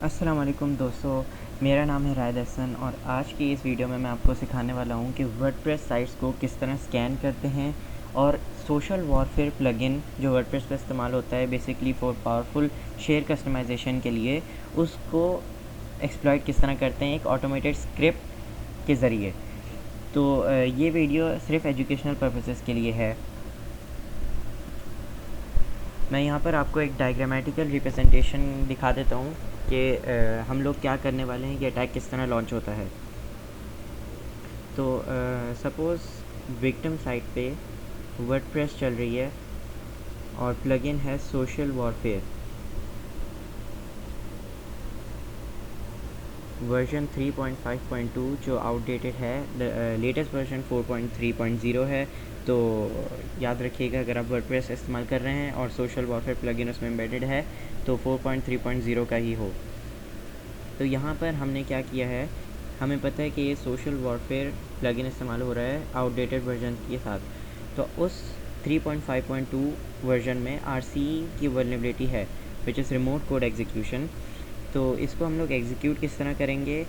अस्सलाम वालेकुम दोस्तों, मेरा नाम है रायद हसन और आज की इस वीडियो में मैं आपको सिखाने वाला हूं कि वर्डप्रेस साइट्स को किस तरह स्कैन करते हैं और सोशल वॉरफेयर प्लगइन जो वर्डप्रेस पे इस्तेमाल होता है basically for powerful share customization के लिए, उसको एक्सप्लॉइट किस तरह करते हैं एक ऑटोमेटेड स्क्रिप्ट के ज़रिए। तो ये वीडियो सिर्फ एजुकेशनल पर्पसेस के लिए है। मैं यहाँ पर आपको एक डायग्रामेटिकल रिप्रेजेंटेशन दिखा देता हूँ कि हम लोग क्या करने वाले हैं, ये अटैक किस तरह लॉन्च होता है। तो सपोज़ विक्टिम साइट पे वर्डप्रेस चल रही है और प्लगइन है सोशल वॉरफेयर वर्जन 3.5.2 जो आउटडेटेड है। लेटेस्ट वर्जन 4.3.0 है। तो याद रखिएगा, अगर आप वर्डप्रेस इस्तेमाल कर रहे हैं और सोशल वॉरफेयर प्लगइन उसमें एम्बेडेड है तो 4.3.0 का ही हो। तो यहाँ पर हमने क्या किया है, हमें पता है कि ये सोशल वॉरफेयर प्लगइन इस्तेमाल हो रहा है आउटडेटेड वर्जन के साथ। तो उस 3.5.2 वर्जन में RCE की वल्नरेबिलिटी है which is remote code execution. तो इसको हम लोग एग्जीक्यूट किस तरह करेंगे,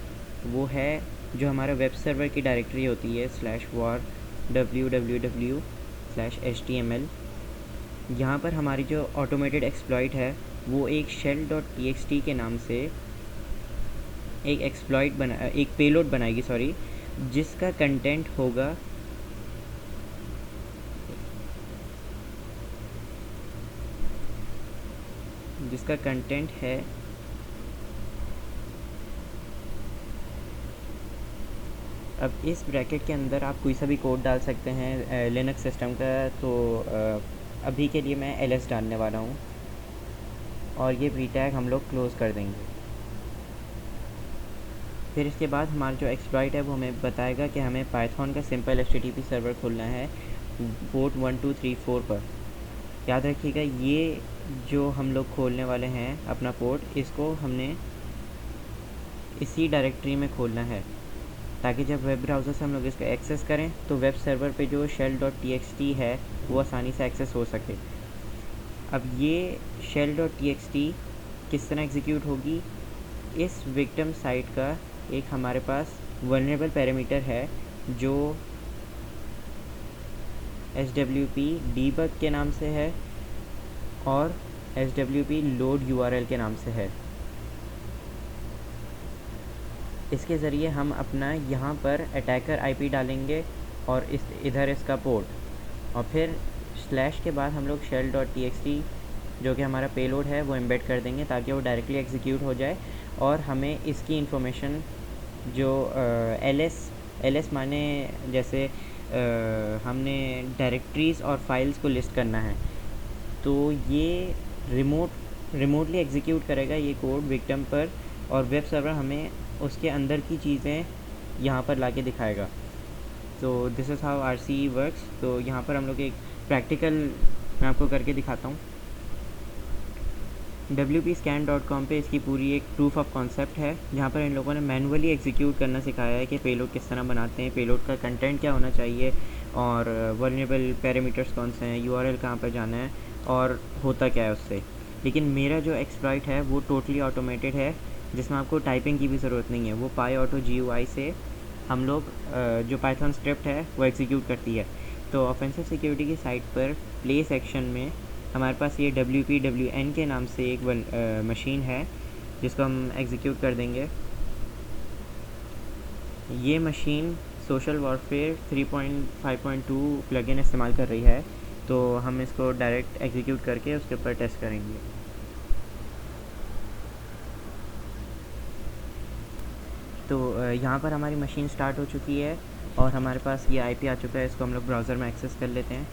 वो है जो हमारा वेब सर्वर की डायरेक्टरी होती है /war www/html। यहाँ पर हमारी जो ऑटोमेटेड एक्सप्लॉइट है वो एक shell.txt के नाम से एक पेलोड बनाएगी, जिसका कंटेंट होगा है अब इस ब्रैकेट के अंदर आप कोई सा भी कोड डाल सकते हैं लिनक्स सिस्टम का। तो अभी के लिए मैं ls डालने वाला हूँ और ये प्री टैग हम लोग क्लोज़ कर देंगे। फिर इसके बाद हमारा जो एक्सप्लॉइट है वो हमें बताएगा कि हमें पाइथन का सिंपल HTTP सर्वर खोलना है पोर्ट 1234 पर। याद रखिएगा, ये जो हम लोग खोलने वाले हैं अपना पोर्ट, इसको हमने इसी डायरेक्टरी में खोलना है ताकि जब वेब ब्राउज़र से हम लोग इसको एक्सेस करें तो वेब सर्वर पे जो shell.txt है वो आसानी से एक्सेस हो सके। अब ये shell.txt किस तरह एग्जीक्यूट होगी, इस विक्टिम साइट का एक हमारे पास वल्नरेबल पैरामीटर है जो swp debug के नाम से है और swp load url के नाम से है। इसके ज़रिए हम अपना यहाँ पर अटैकर IP डालेंगे और इधर इसका पोर्ट, और फिर स्लैश के बाद हम लोग shell.txt जो कि हमारा पेलोड है वो एम्बेड कर देंगे ताकि वो डायरेक्टली एग्जीक्यूट हो जाए और हमें इसकी इंफॉर्मेशन जो ls माने जैसे हमने डायरेक्टरीज़ और फाइल्स को लिस्ट करना है, तो ये रिमोटली एग्जीक्यूट करेगा ये कोड विक्टिम पर और वेब सर्वर हमें उसके अंदर की चीज़ें यहाँ पर लाके दिखाएगा। तो this is how RCE works. तो यहाँ पर हम लोग एक प्रैक्टिकल मैं आपको करके दिखाता हूँ। wpscan.com पे इसकी पूरी एक प्रूफ ऑफ कॉन्सेप्ट है जहाँ पर इन लोगों ने मैनुअली एग्जीक्यूट करना सिखाया है कि पेलोड किस तरह बनाते हैं, पेलोड का कंटेंट क्या होना चाहिए और वल्नरेबल पैरामीटर्स कौन से हैं, URL कहाँ पर जाना है और होता क्या है उससे। लेकिन मेरा जो एक्सप्लॉइट है वो टोटली ऑटोमेटेड है जिसमें आपको टाइपिंग की भी ज़रूरत नहीं है। वो PyAuto GUI से हम लोग जो पाइथन स्क्रिप्ट है वो एग्जीक्यूट करती है। तो ऑफेंसिव सिक्योरिटी की साइट पर प्ले सेक्शन में हमारे पास ये WPWN के नाम से एक मशीन है जिसको हम एग्जीक्यूट कर देंगे। ये मशीन सोशल वॉरफेयर 3.5.2 प्लगइन इस्तेमाल कर रही है, तो हम इसको डायरेक्ट एग्जीक्यूट करके उसके ऊपर टेस्ट करेंगे। तो यहाँ पर हमारी मशीन स्टार्ट हो चुकी है और हमारे पास ये IP आ चुका है। इसको हम लोग ब्राउज़र में एक्सेस कर लेते हैं।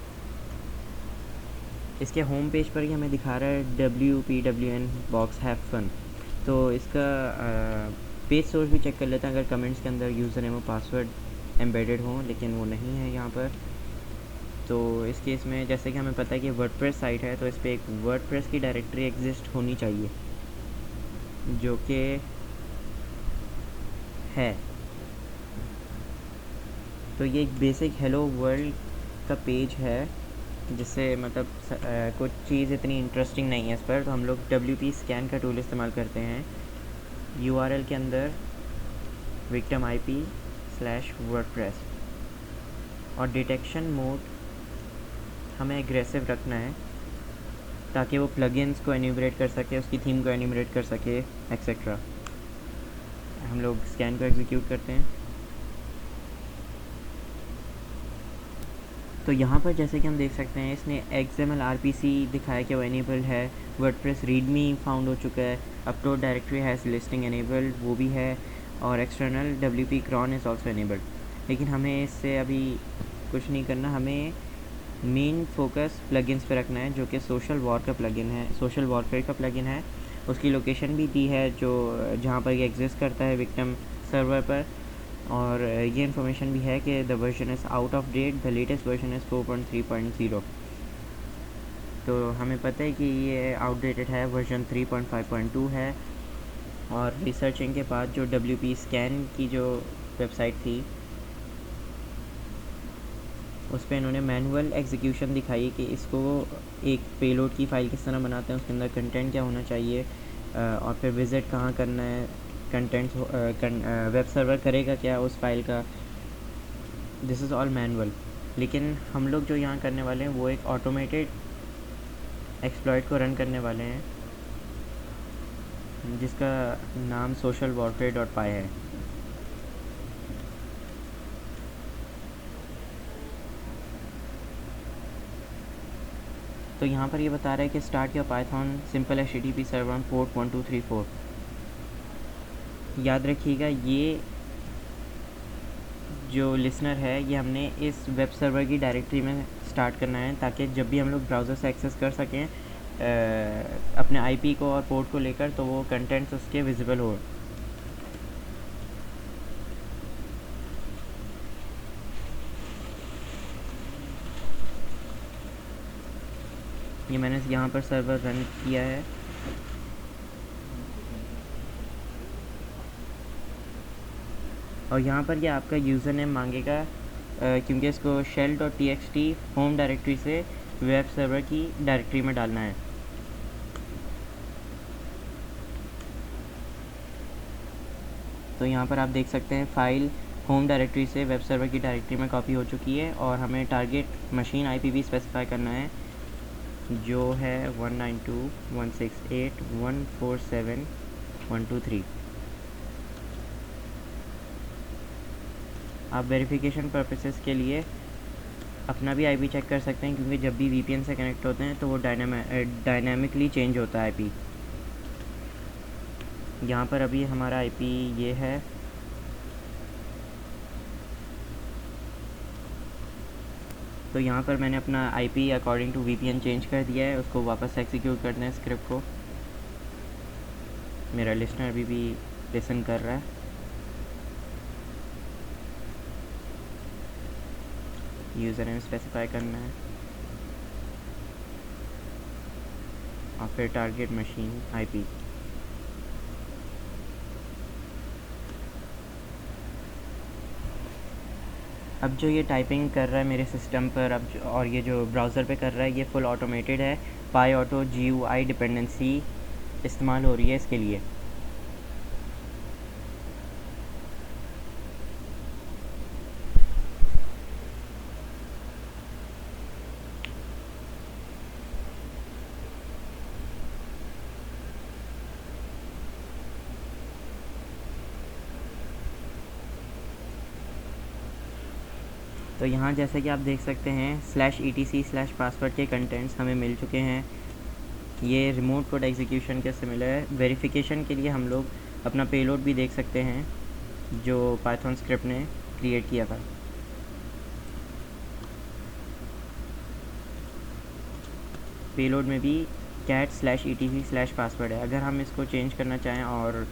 इसके होम पेज पर ही हमें दिखा रहा है WPWN बॉक्स हैव फन। तो इसका पेज सोर्स भी चेक कर लेते हैं अगर कमेंट्स के अंदर यूज़र नेम और पासवर्ड एम्बेडेड हों, लेकिन वो नहीं है यहाँ पर। तो इस केस में जैसे कि हमें पता है कि वर्डप्रेस साइट है तो इस पर एक वर्डप्रेस की डायरेक्टरी एग्जिस्ट होनी चाहिए जो कि है। तो ये एक बेसिक हेलो वर्ल्ड का पेज है जिससे मतलब कुछ चीज़ इतनी इंटरेस्टिंग नहीं है इस पर। तो हम लोग WP स्कैन का टूल इस्तेमाल करते हैं URL के अंदर victim IP/WordPress, और डिटेक्शन मोड हमें एग्रेसिव रखना है ताकि वो प्लगइन्स को एन्यूमरेट कर सके, उसकी थीम को एन्यूमरेट कर सके, एक्सेट्रा। हम लोग स्कैन को एग्जीक्यूट करते हैं। तो यहाँ पर जैसे कि हम देख सकते हैं इसने XML RPC दिखाया कि वो एनेबल्ड है। वर्डप्रेस रीडमी फाउंड हो चुका है। Upload directory has listing enabled, वो भी है। और external WP cron is also enabled. लेकिन हमें इससे अभी कुछ नहीं करना, हमें मेन फोकस प्लगइन्स पे रखना है, जो कि सोशल वॉर का प्लगइन है, सोशल वॉरफेयर का प्लगइन है। उसकी लोकेशन भी दी है जो जहाँ पर ये एग्जिस्ट करता है, विक्टिम सर्वर पर। और ये इन्फॉर्मेशन भी है कि the version is out of date, the latest version is 4.3.0। तो हमें पता है कि ये आउटडेटेड है, वर्जन 3.5.2 है। और रिसर्चिंग के बाद जो WP स्कैन की जो वेबसाइट थी उस पर इन्होंने मैनुअल एग्जीक्यूशन दिखाई कि इसको एक पेलोड की फ़ाइल किस तरह बनाते हैं, उसके अंदर कंटेंट क्या होना चाहिए, और फिर विज़िट कहाँ करना है, कंटेंट वेब सर्वर करेगा क्या उस फाइल का। This is all manual. लेकिन हम लोग जो यहाँ करने वाले हैं वो एक ऑटोमेटेड एक्सप्लॉइट को रन करने वाले हैं जिसका नाम socialwarfare.py है। तो यहाँ पर ये बता रहा है कि start your Python simple HTTP server on port 1234। याद रखिएगा ये जो लिसनर है ये हमने इस वेब सर्वर की डायरेक्टरी में स्टार्ट करना है ताकि जब भी हम लोग ब्राउज़र से एक्सेस कर सकें अपने IP को और पोर्ट को लेकर, तो वो कंटेंट्स उसके विजिबल हो। ये मैंने यहाँ पर सर्वर रन किया है। और यहाँ पर ये आपका यूज़र नेम मांगेगा क्योंकि इसको shell.txt होम डायरेक्टरी से वेब सर्वर की डायरेक्टरी में डालना है। तो यहाँ पर आप देख सकते हैं फ़ाइल होम डायरेक्टरी से वेब सर्वर की डायरेक्टरी में कॉपी हो चुकी है और हमें टारगेट मशीन IP भी स्पेसिफाई करना है जो है 192.168.147.123। आप वेरिफिकेशन पर्पसेस के लिए अपना भी IP चेक कर सकते हैं क्योंकि जब भी VPN से कनेक्ट होते हैं तो वो डायनामिकली चेंज होता है IP। यहाँ पर अभी हमारा IP ये है। तो यहाँ पर मैंने अपना IP according to VPN change कर दिया है। उसको वापस एग्जीक्यूट करना है स्क्रिप्ट को। मेरा लिसनर अभी भी लिसन कर रहा है। यूज़र नेम स्पेसिफाई करना है और फिर टारगेट मशीन IP। अब जो ये टाइपिंग कर रहा है मेरे सिस्टम पर और ये जो ब्राउज़र पे कर रहा है ये फुल ऑटोमेटेड है। PyAuto GUI डिपेंडेंसी इस्तेमाल हो रही है इसके लिए। तो यहाँ जैसे कि आप देख सकते हैं /etc/password के कंटेंट्स हमें मिल चुके हैं। ये रिमोट कोड एग्जीक्यूशन के सिमिलर है। वेरिफिकेशन के लिए हम लोग अपना पेलोड भी देख सकते हैं जो पाइथन स्क्रिप्ट ने क्रिएट किया था। पेलोड में भी cat/etc/password है। अगर हम इसको चेंज करना चाहें और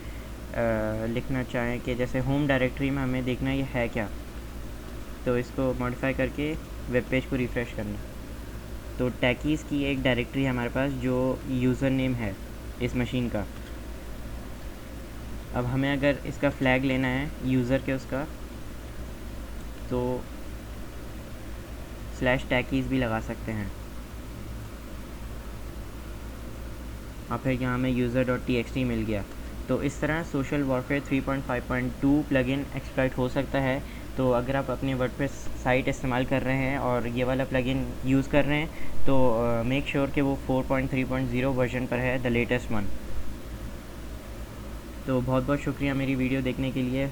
लिखना चाहें कि जैसे होम डायरेक्टरी में हमें देखना ये है क्या, तो इसको मॉडिफाई करके वेब पेज को रिफ़्रेश करना। तो टैकीज़ की एक डायरेक्टरी है हमारे पास जो यूज़र नेम है इस मशीन का। अब हमें अगर इसका फ्लैग लेना है यूज़र के उसका, तो /टैकीज़ भी लगा सकते हैं और फिर यहाँ हमें user.txt मिल गया। तो इस तरह सोशल वॉरफेयर 3.5.2 प्लगइन एक्सप्लॉइट हो सकता है। तो अगर आप अपनी वर्डप्रेस साइट इस्तेमाल कर रहे हैं और ये वाला प्लगइन यूज़ कर रहे हैं तो मेक श्योर कि वो 4.3.0 वर्जन पर है, द लेटेस्ट वन। तो बहुत बहुत शुक्रिया मेरी वीडियो देखने के लिए,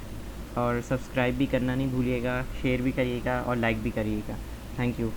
और सब्सक्राइब भी करना नहीं भूलिएगा, शेयर भी करिएगा और लाइक भी करिएगा। Thank you.